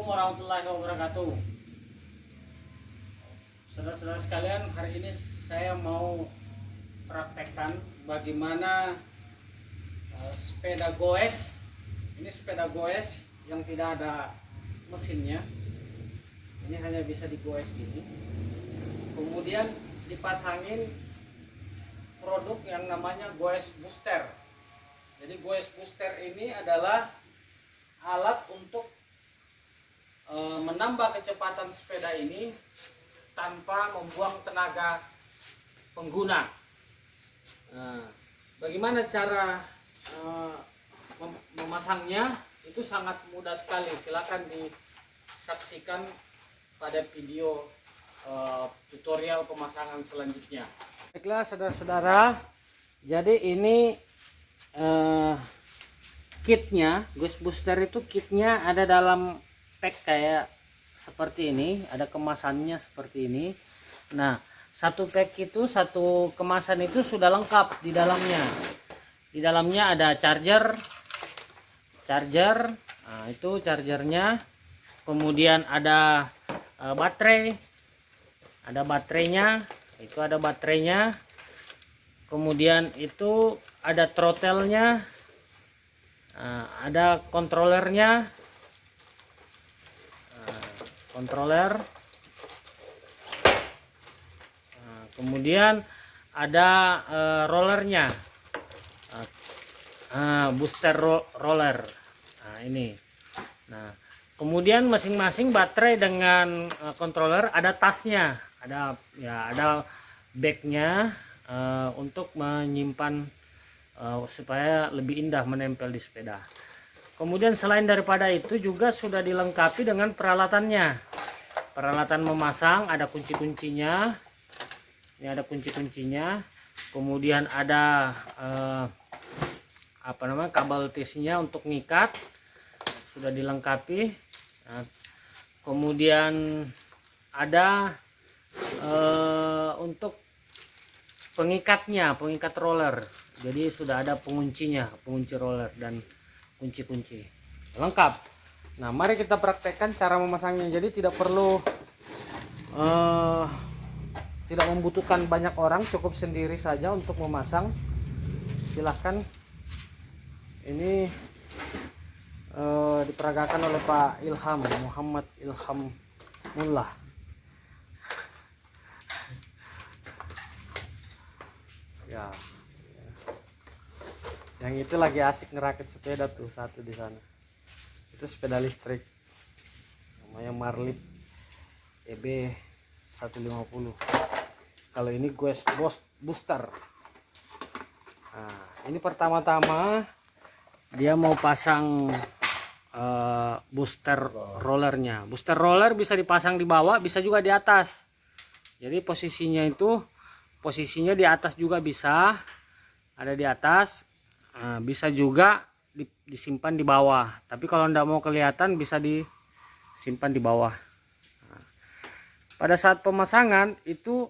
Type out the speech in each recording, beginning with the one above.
Assalamualaikum warahmatullahi wabarakatuh. Saudara-saudara sekalian, hari ini saya mau praktekkan bagaimana sepeda goes. Ini sepeda goes yang tidak ada mesinnya. Ini hanya bisa digoes gini. Kemudian dipasangin produk yang namanya goes booster. Jadi goes booster ini adalah alat untuk menambah kecepatan sepeda ini tanpa membuang tenaga pengguna. Nah, bagaimana cara memasangnya? Itu sangat mudah sekali. Silakan disaksikan pada video tutorial pemasangan selanjutnya. Baiklah saudara-saudara, jadi ini kitnya, goes booster itu kitnya ada dalam pack kayak seperti ini, ada kemasannya seperti ini. Nah, satu pack itu, satu kemasan itu sudah lengkap di dalamnya. Di dalamnya ada charger. Nah, itu chargernya. Kemudian ada baterai. Ada baterainya, itu ada baterainya. Kemudian itu ada throttle-nya. Ada kontrolernya. Controller. Nah, kemudian ada rollernya, booster roller. Nah, ini. Nah, kemudian masing-masing baterai dengan controller ada tasnya, ada bagnya untuk menyimpan supaya lebih indah menempel di sepeda. Kemudian selain daripada itu juga sudah dilengkapi dengan peralatannya. Peralatan memasang, ada kunci-kuncinya. Ini ada kunci-kuncinya. Kemudian ada kabel tisnya untuk ngikat. Sudah dilengkapi. Nah, kemudian ada untuk pengikatnya, pengikat roller. Jadi sudah ada penguncinya, pengunci roller dan kunci-kunci lengkap. Nah, mari kita praktekkan cara memasangnya. Jadi tidak perlu tidak membutuhkan banyak orang, cukup sendiri saja untuk memasang. Silahkan. Ini diperagakan oleh Pak Ilham, Muhammad Ilham Mullah. Ya. Yang itu lagi asik ngerakit sepeda tuh, satu di sana. Itu sepeda listrik. Namanya Marlip EB 150. Kalau ini goes booster. Nah, ini pertama-tama dia mau pasang booster rollernya. Booster roller bisa dipasang di bawah, bisa juga di atas. Jadi posisinya di atas juga bisa. Ada di atas. Nah, bisa juga disimpan di bawah, tapi kalau tidak mau kelihatan bisa disimpan di bawah. Nah, pada saat pemasangan itu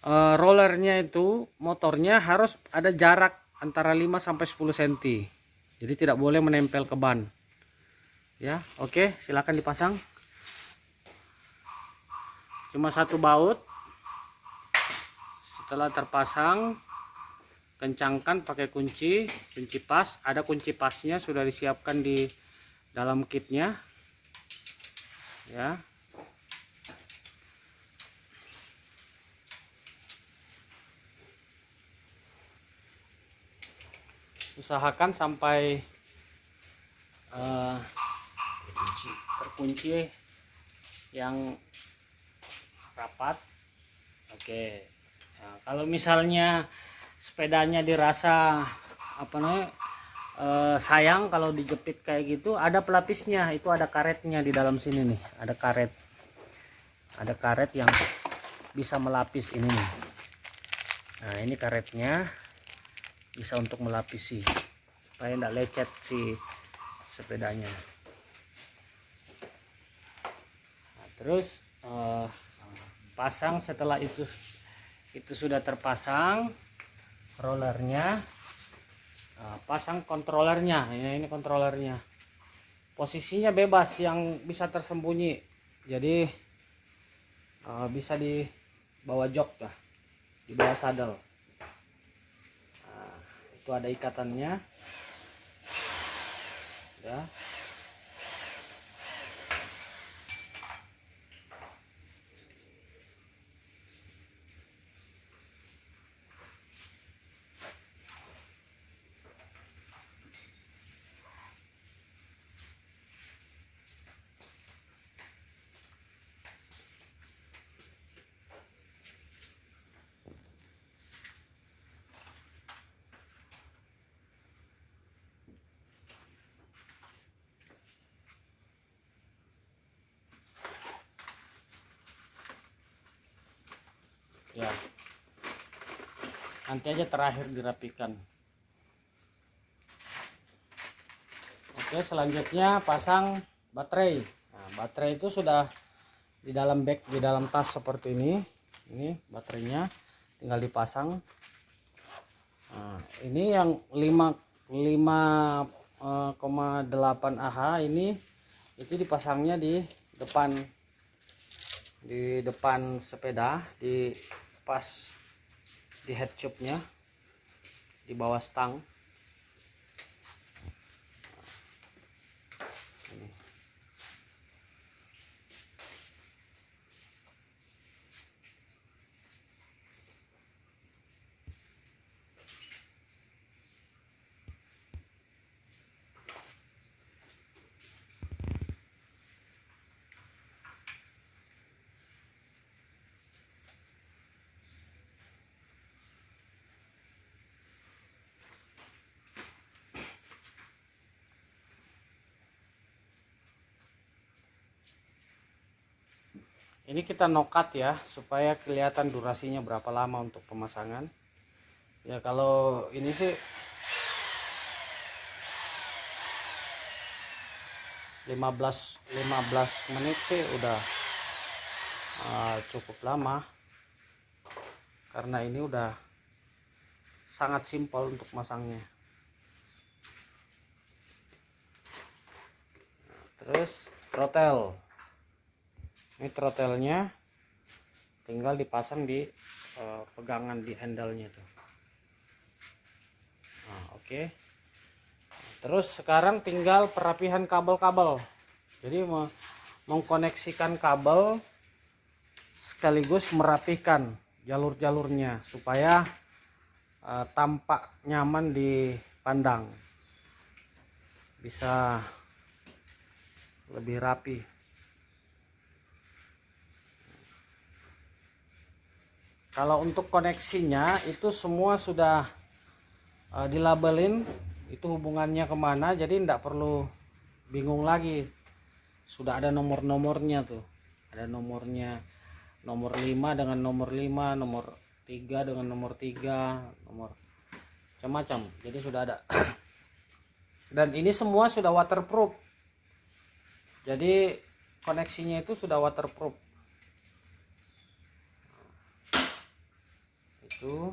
rollernya itu, motornya harus ada jarak antara 5-10 cm, jadi tidak boleh menempel ke ban ya. Oke, silakan dipasang. Cuma satu baut. Setelah terpasang, kencangkan pakai kunci pas. Ada kunci pasnya sudah disiapkan di dalam kitnya ya. Usahakan sampai terkunci yang rapat. Oke. Nah, kalau misalnya sepedanya dirasa sayang kalau dijepit kayak gitu, ada pelapisnya. Itu ada karetnya di dalam sini nih, ada karet yang bisa melapis ini nih. Nah, ini karetnya bisa untuk melapisi supaya tidak lecet si sepedanya. Nah, terus pasang. Setelah itu sudah terpasang rollernya, pasang kontrolernya. Ini kontrolernya. posisinya bebas, yang bisa tersembunyi, jadi bisa di bawah jok lah, di bawah sadel. Nah, itu ada ikatannya ya. Ya, nanti aja terakhir dirapikan. Oke, selanjutnya pasang baterai. Nah, baterai itu sudah di dalam bag, di dalam tas seperti ini. Ini baterainya tinggal dipasang. Nah, ini yang 5,8 Ah ini, itu dipasangnya di depan sepeda, di pas di head tube-nya, di bawah stang. Ini kita nokat ya, supaya kelihatan durasinya berapa lama untuk pemasangan. Ya kalau ini sih 15 menit sih udah cukup lama, karena ini udah sangat simpel untuk masangnya. Terus throttle, ini throttle-nya tinggal dipasang di pegangan di handle-nya tuh. Nah, oke. Terus sekarang tinggal perapihan kabel-kabel. Jadi mengkoneksikan kabel sekaligus merapihkan jalur-jalurnya supaya tampak nyaman dipandang, bisa lebih rapi. Kalau untuk koneksinya itu semua sudah dilabelin, itu hubungannya kemana, jadi tidak perlu bingung lagi. Sudah ada nomor-nomornya tuh, ada nomornya, nomor 5 dengan nomor 5, nomor 3 dengan nomor 3, nomor macam-macam, jadi sudah ada. Dan ini semua sudah waterproof, jadi koneksinya itu sudah waterproof. Itu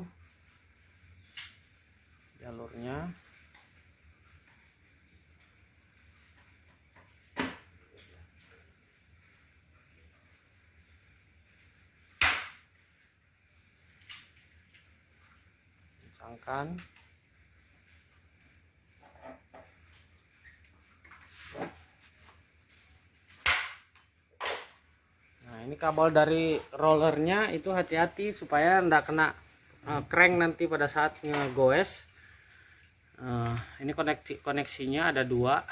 jalurnya. Kencangkan. Nah, ini kabel dari rollernya itu hati-hati supaya tidak kena crank nanti pada saat ngegoes. Ini koneksinya ada dua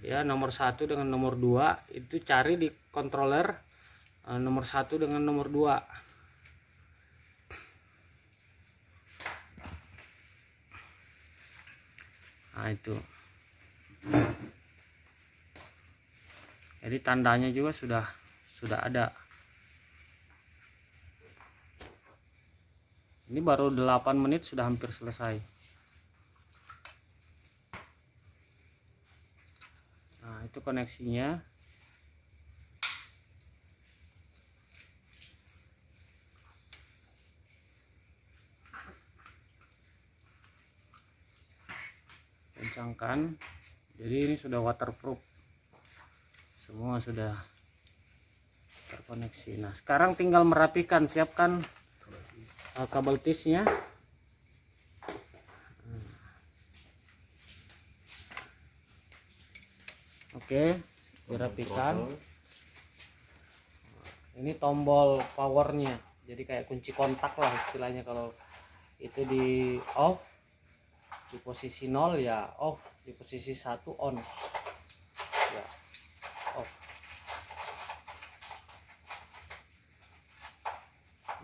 ya, nomor 1 dengan nomor 2. Itu cari di controller nomor 1 dengan nomor 2. Nah, itu jadi tandanya juga sudah ada. Ini baru 8 menit sudah hampir selesai. Nah, itu koneksinya. Kencangkan. Jadi ini sudah waterproof. semua sudah terkoneksi. Nah sekarang tinggal merapikan, siapkan kabel tisnya. Oke, dirapikan. Ini tombol powernya, jadi kayak kunci kontak lah istilahnya. Kalau itu di off, di posisi 0 ya off, di posisi 1 on ya off.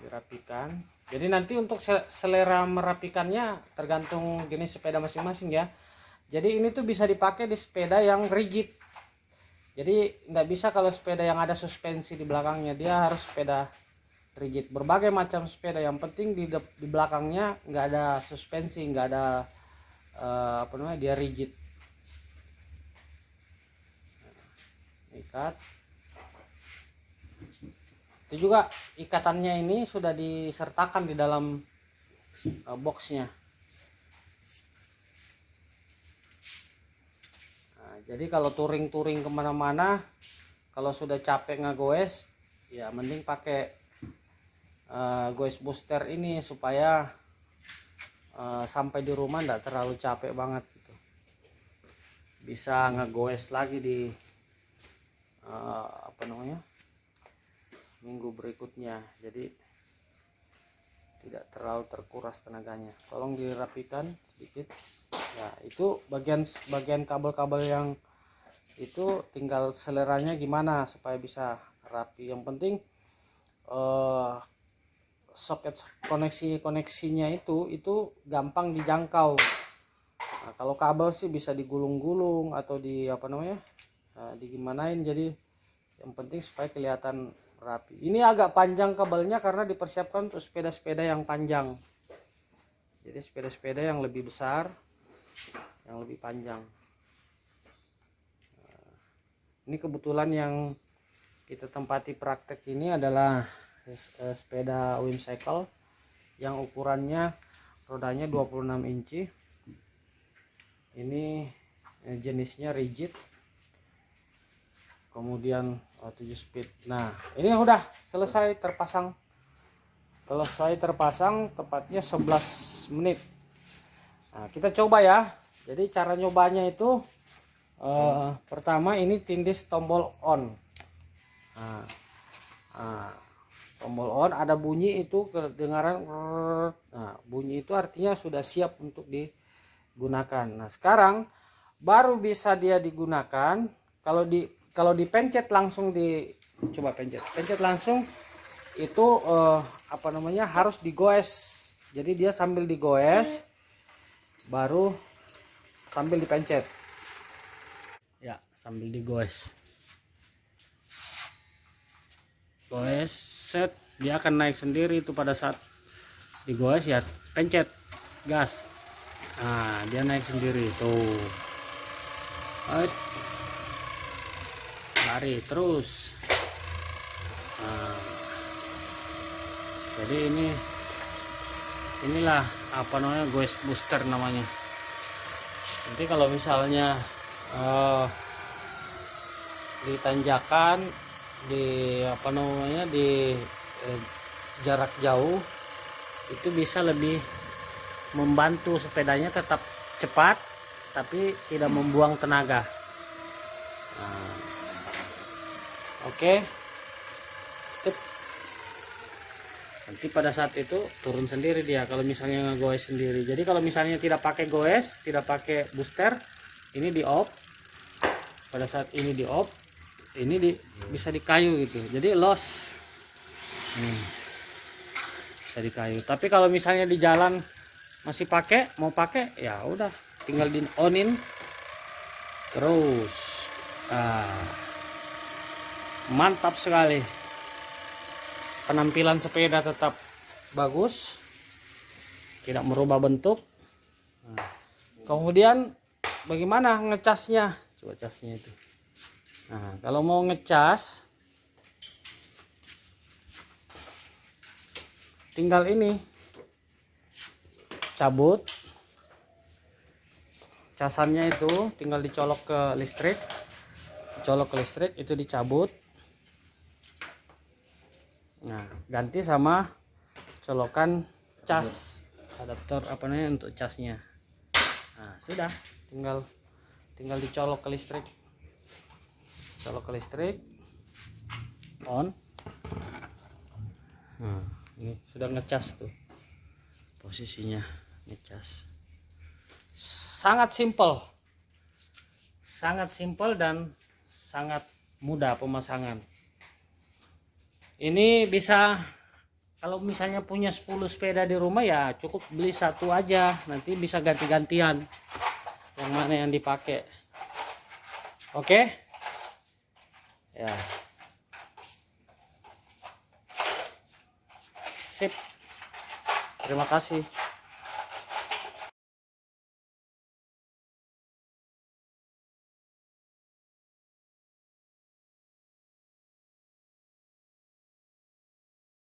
Dirapikan. Jadi nanti untuk selera merapikannya tergantung jenis sepeda masing-masing ya. Jadi ini tuh bisa dipakai di sepeda yang rigid. Jadi nggak bisa kalau sepeda yang ada suspensi di belakangnya, dia harus sepeda rigid. Berbagai macam sepeda, yang penting di belakangnya nggak ada suspensi, nggak ada apa namanya, dia rigid. Ikat. Itu juga ikatannya ini sudah disertakan di dalam boxnya. Jadi kalau touring-touring kemana-mana, kalau sudah capek ngegoes, ya mending pakai goes booster ini supaya sampai di rumah nggak terlalu capek banget gitu. Bisa ngegoes lagi di apa namanya, minggu berikutnya. Jadi tidak terlalu terkuras tenaganya. Tolong dirapikan sedikit. Ya itu bagian kabel-kabel yang itu tinggal seleranya gimana supaya bisa rapi. Yang penting soket koneksinya itu gampang dijangkau. Nah, kalau kabel sih bisa digulung-gulung atau di apa namanya, digimanain. Jadi yang penting supaya kelihatan rapi. Ini agak panjang kabelnya karena dipersiapkan untuk sepeda-sepeda yang panjang. Jadi sepeda-sepeda yang lebih besar, yang lebih panjang. Ini kebetulan yang kita tempati praktek ini adalah sepeda Whimsicle yang ukurannya rodanya 26 inci. Ini jenisnya rigid, kemudian 7 speed. Nah ini udah selesai terpasang, tepatnya 11 menit. Nah, kita coba ya. Jadi cara nyobanya itu pertama ini tindis tombol on. Tombol on ada bunyi itu kedengaran. Nah bunyi itu artinya sudah siap untuk digunakan. Nah sekarang baru bisa dia digunakan. Kalau dipencet langsung, coba pencet langsung itu apa namanya, harus digoes. Jadi dia sambil digoes baru sambil dipencet ya, sambil digoes, goes set, dia akan naik sendiri itu pada saat digoes ya, pencet gas. Nah dia naik sendiri tuh, lari terus. Nah, jadi inilah apa namanya, goes booster namanya. Nanti kalau misalnya di tanjakan, di apa namanya, di jarak jauh, itu bisa lebih membantu sepedanya tetap cepat tapi tidak membuang tenaga. Nah, oke, sip. Nanti pada saat itu turun sendiri dia kalau misalnya ngegoes sendiri. Jadi kalau misalnya tidak pakai goes, tidak pakai booster, ini di off. Pada saat ini di off, ini bisa di kayu gitu. Jadi los. Bisa di kayu. Tapi kalau misalnya di jalan masih mau pakai, ya udah tinggal di onin terus. Mantap sekali. Penampilan sepeda tetap bagus, tidak merubah bentuk. Nah, kemudian bagaimana ngecasnya? Coba casnya itu. Nah, kalau mau ngecas, tinggal ini cabut casannya, itu tinggal dicolok ke listrik, colok ke listrik, itu dicabut. Nah, ganti sama colokan cas, adaptor apa namanya untuk casnya. Nah, sudah, tinggal dicolok ke listrik. Colok ke listrik, on. Nah, ini sudah ngecas tuh posisinya, ngecas. Sangat simpel dan sangat mudah pemasangan. Ini bisa, kalau misalnya punya 10 sepeda di rumah ya cukup beli satu aja, nanti bisa ganti-gantian yang mana yang dipakai. Oke ya, sip, terima kasih.